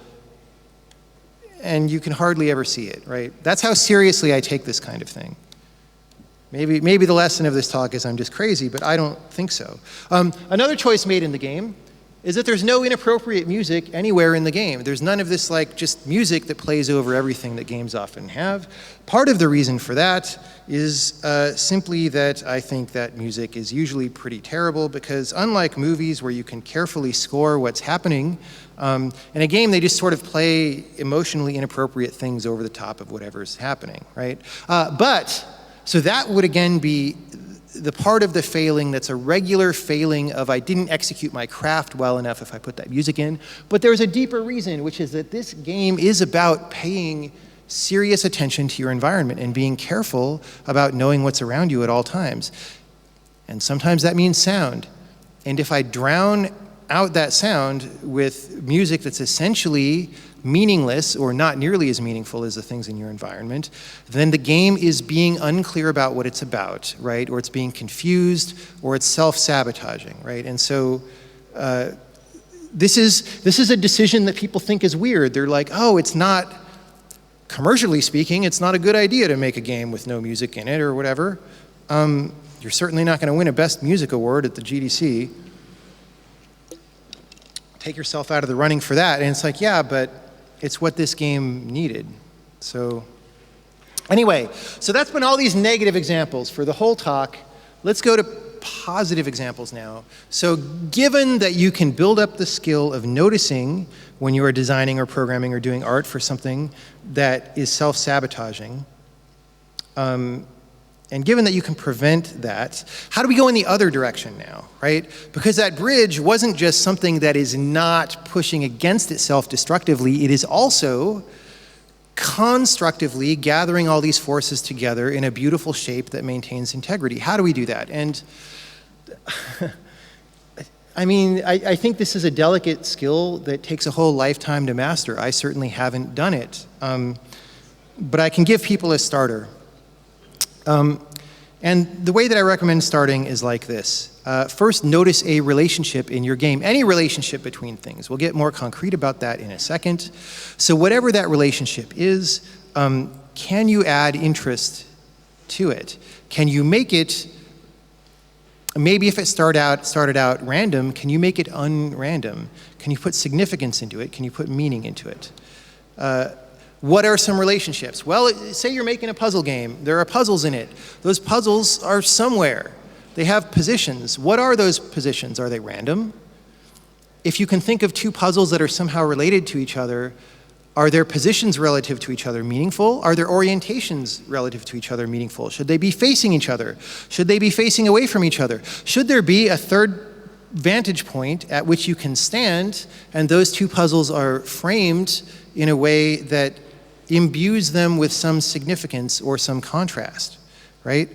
and you can hardly ever see it, right? That's how seriously I take this kind of thing. Maybe the lesson of this talk is I'm just crazy, but I don't think so. Another choice made in the game is that there's no inappropriate music anywhere in the game. There's none of this just music that plays over everything that games often have. Part of the reason for that is simply that I think that music is usually pretty terrible, because unlike movies where you can carefully score what's happening, in a game they just sort of play emotionally inappropriate things over the top of whatever's happening, right? So that would again be the part of the failing that's a regular failing of I didn't execute my craft well enough if I put that music in. But there's a deeper reason, which is that this game is about paying serious attention to your environment and being careful about knowing what's around you at all times. And sometimes that means sound. And if I drown out that sound with music that's essentially meaningless or not nearly as meaningful as the things in your environment, then the game is being unclear about what it's about, right? Or it's being confused, or it's self-sabotaging, right? And so this is a decision that people think is weird. They're like, oh, it's not, commercially speaking, it's not a good idea to make a game with no music in it or whatever. You're certainly not going to win a Best Music Award at the GDC. Take yourself out of the running for that. And it's like, yeah, but it's what this game needed. So anyway, so that's been all these negative examples for the whole talk. Let's go to positive examples now. So given that you can build up the skill of noticing when you are designing or programming or doing art for something that is self-sabotaging, and given that you can prevent that, how do we go in the other direction now, right? Because that bridge wasn't just something that is not pushing against itself destructively, it is also constructively gathering all these forces together in a beautiful shape that maintains integrity. How do we do that? And I think this is a delicate skill that takes a whole lifetime to master. I certainly haven't done it, but I can give people a starter. And the way that I recommend starting is like this. First, notice a relationship in your game, any relationship between things. We'll get more concrete about that in a second. So whatever that relationship is, can you add interest to it? Can you make it, maybe if it started out random, can you make it unrandom? Can you put significance into it? Can you put meaning into it? What are some relationships? Well, say you're making a puzzle game. There are puzzles in it. Those puzzles are somewhere. They have positions. What are those positions? Are they random? If you can think of two puzzles that are somehow related to each other, are their positions relative to each other meaningful? Are their orientations relative to each other meaningful? Should they be facing each other? Should they be facing away from each other? Should there be a third vantage point at which you can stand and those two puzzles are framed in a way that imbues them with some significance or some contrast, right?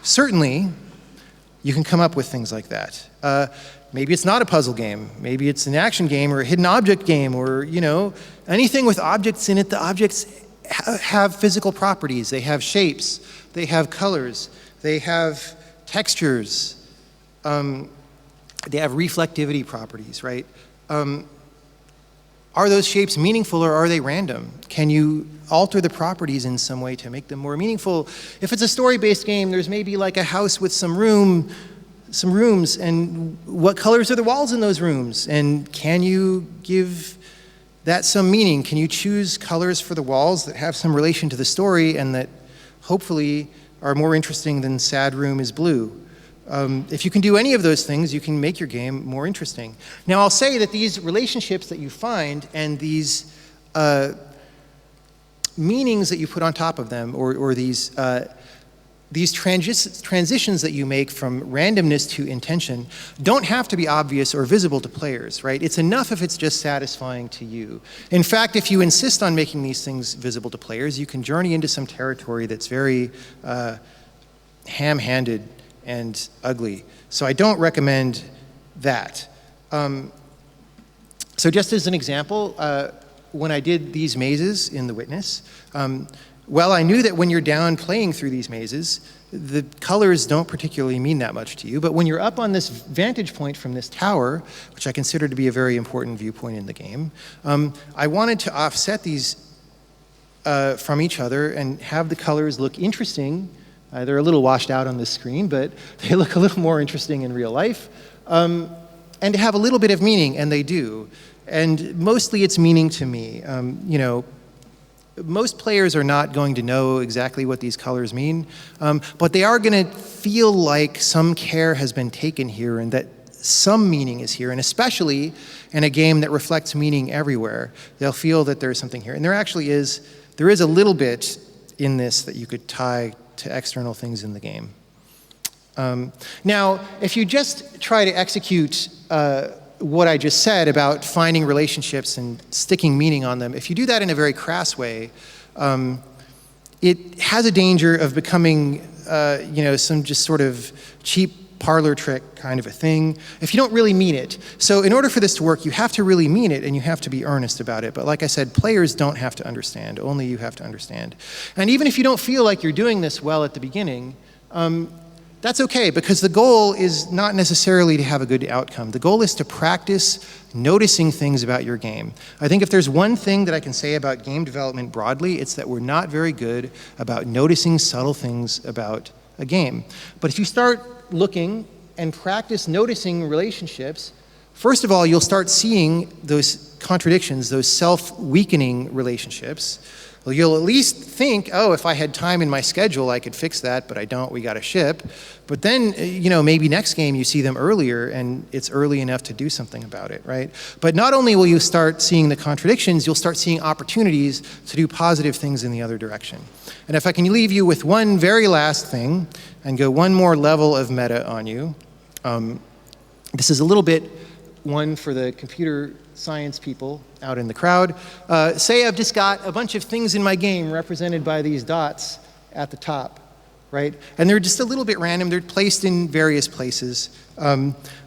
Certainly, you can come up with things like that. Maybe it's not a puzzle game. Maybe it's an action game or a hidden object game or, anything with objects in it. The objects have physical properties. They have shapes. They have colors. They have textures. They have reflectivity properties, right? Are those shapes meaningful or are they random? Can you alter the properties in some way to make them more meaningful? If it's a story-based game, there's maybe like a house with some rooms, and what colors are the walls in those rooms? And can you give that some meaning? Can you choose colors for the walls that have some relation to the story and that hopefully are more interesting than sad room is blue? If you can do any of those things, you can make your game more interesting. Now, I'll say that these relationships that you find and these meanings that you put on top of them, or these transitions that you make from randomness to intention, don't have to be obvious or visible to players, right? It's enough if it's just satisfying to you. In fact, if you insist on making these things visible to players, you can journey into some territory that's very ham-handed and ugly. So I don't recommend that. So just as an example, when I did these mazes in the Witness, well, I knew that when you're down playing through these mazes, the colors don't particularly mean that much to you, but when you're up on this vantage point from this tower, which I consider to be a very important viewpoint in the game, I wanted to offset these from each other and have the colors look interesting. They're a little washed out on this screen, but they look a little more interesting in real life, and to have a little bit of meaning, and they do. And mostly it's meaning to me. You know, most players are not going to know exactly what these colors mean, but they are going to feel like some care has been taken here and that some meaning is here, and especially in a game that reflects meaning everywhere, they'll feel that there's something here. And there actually is, there is a little bit in this that you could tie to external things in the game. Now, if you just try to execute what I just said about finding relationships and sticking meaning on them, if you do that in a very crass way, it has a danger of becoming, you know, some just sort of cheap parlor trick kind of a thing, if you don't really mean it. So in order for this to work, you have to really mean it and you have to be earnest about it. But like I said, players don't have to understand, only you have to understand. And even if you don't feel like you're doing this well at the beginning, that's okay, because the goal is not necessarily to have a good outcome. The goal is to practice noticing things about your game. I think if there's one thing that I can say about game development broadly, it's that we're not very good about noticing subtle things about a game. But if you start looking and practice noticing relationships, first of all, you'll start seeing those contradictions, those self-weakening relationships. Well, you'll at least think, oh, if I had time in my schedule, I could fix that, but I don't, we got to ship. But then, you know, maybe next game you see them earlier and it's early enough to do something about it, right? But not only will you start seeing the contradictions, you'll start seeing opportunities to do positive things in the other direction. And if I can leave you with one very last thing and go one more level of meta on you, this is a little bit one for the computer science people out in the crowd. Say I've just got a bunch of things in my game represented by these dots at the top, right? And they're just a little bit random. They're placed in various places.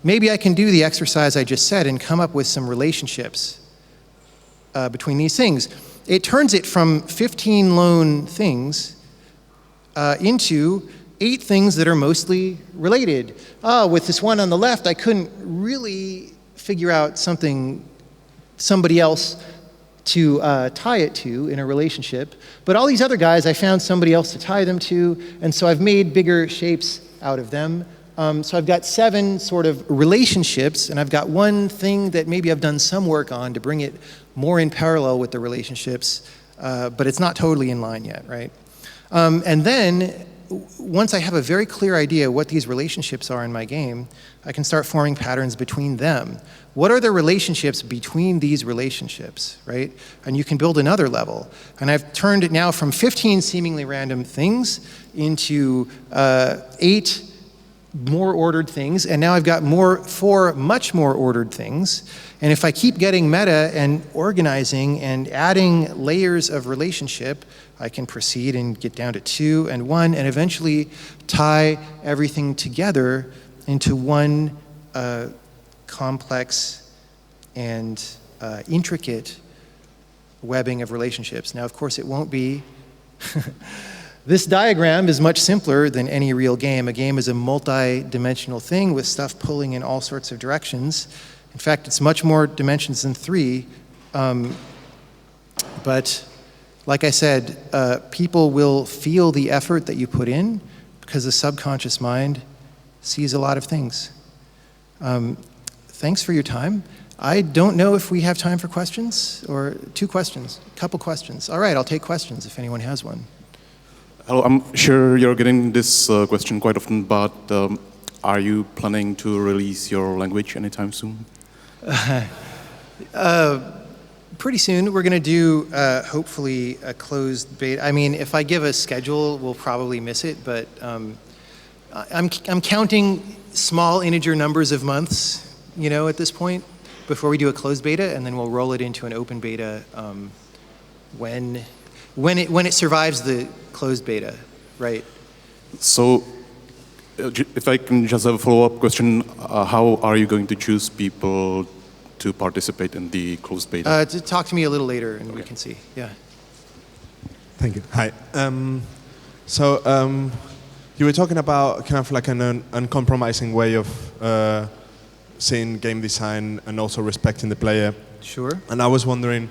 Maybe I can do the exercise I just said and come up with some relationships between these things. It turns it from 15 lone things into 8 things that are mostly related. With this one on the left, I couldn't really figure out somebody else to tie it to in a relationship. But all these other guys, I found somebody else to tie them to, and so I've made bigger shapes out of them. So I've got 7 sort of relationships, and I've got one thing that maybe I've done some work on to bring it more in parallel with the relationships, but it's not totally in line yet, right? And then, once I have a very clear idea what these relationships are in my game, I can start forming patterns between them. What are the relationships between these relationships, right? And you can build another level. And I've turned it now from 15 seemingly random things into 8 more ordered things, and now I've got 4 much more ordered things. And if I keep getting meta and organizing and adding layers of relationship, I can proceed and get down to 2 and 1 and eventually tie everything together into one complex and intricate webbing of relationships. Now, of course, it won't be This diagram is much simpler than any real game. A game is a multi-dimensional thing with stuff pulling in all sorts of directions. In fact, it's much more dimensions than 3. But like I said, people will feel the effort that you put in because the subconscious mind sees a lot of things. Thanks for your time. I don't know if we have time for questions, or 2 questions, a couple questions. All right, I'll take questions if anyone has one. Hello, I'm sure you're getting this question quite often, but are you planning to release your language anytime soon? Pretty soon. We're going to do, hopefully, a closed beta. I mean, if I give a schedule, we'll probably miss it, but I'm counting small integer numbers of months, at this point, before we do a closed beta, and then we'll roll it into an open beta when it survives the closed beta, right? So, if I can just have a follow-up question, how are you going to choose people to participate in the closed beta? Talk to me a little later, and we can see. Yeah. Thank you. Hi. You were talking about kind of like an uncompromising way of seeing game design and also respecting the player. Sure. And I was wondering,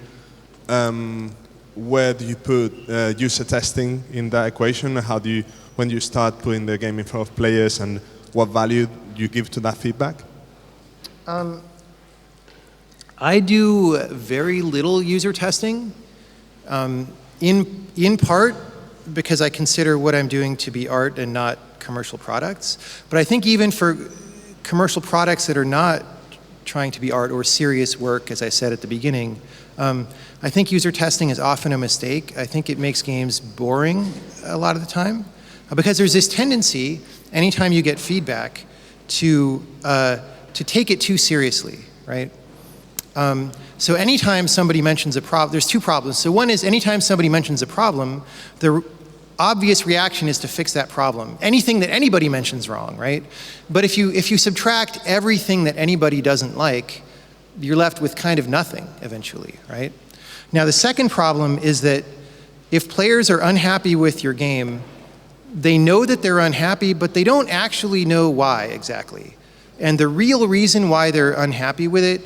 where do you put user testing in that equation? How do you, when you start putting the game in front of players, and what value do you give to that feedback? I do very little user testing, in part because I consider what I'm doing to be art and not commercial products. But I think even for commercial products that are not trying to be art or serious work, as I said at the beginning, I think user testing is often a mistake. I think it makes games boring a lot of the time, because there's this tendency, anytime you get feedback, to take it too seriously, right? So anytime somebody mentions a problem, there's 2 problems. So one is, anytime somebody mentions a problem, the obvious reaction is to fix that problem. Anything that anybody mentions wrong, right? But if you subtract everything that anybody doesn't like, you're left with kind of nothing eventually, right? Now the second problem is that if players are unhappy with your game, they know that they're unhappy, but they don't actually know why exactly. And the real reason why they're unhappy with it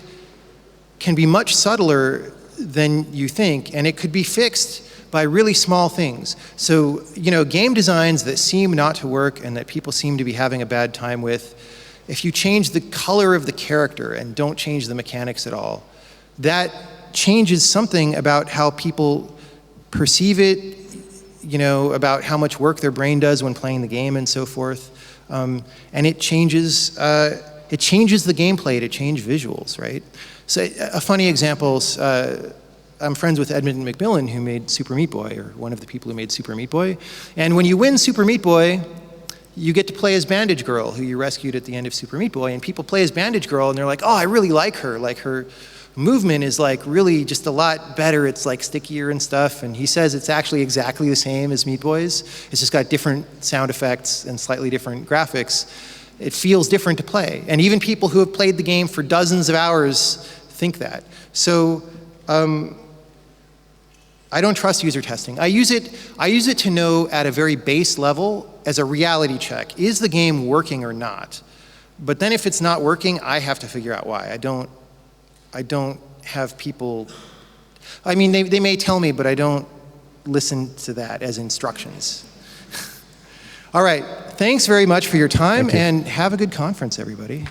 can be much subtler than you think, and it could be fixed by really small things. So, game designs that seem not to work and that people seem to be having a bad time with, if you change the color of the character and don't change the mechanics at all, that changes something about how people perceive it, about how much work their brain does when playing the game and so forth. And it changes the gameplay to change visuals, right? So a funny example, I'm friends with Edmund McMillan, who made Super Meat Boy, or one of the people who made Super Meat Boy. And when you win Super Meat Boy, you get to play as Bandage Girl, who you rescued at the end of Super Meat Boy. And people play as Bandage Girl, and they're like, oh, I really like her. Like, her movement is like really just a lot better. It's like stickier and stuff. And he says it's actually exactly the same as Meat Boy's. It's just got different sound effects and slightly different graphics. It feels different to play. And even people who have played the game for dozens of hours think that. So I don't trust user testing. I use it to know at a very base level as a reality check. Is the game working or not? But then if it's not working, I have to figure out why. I don't have people, I mean, they may tell me, but I don't listen to that as instructions. All right, thanks very much for your time, and have a good conference, everybody.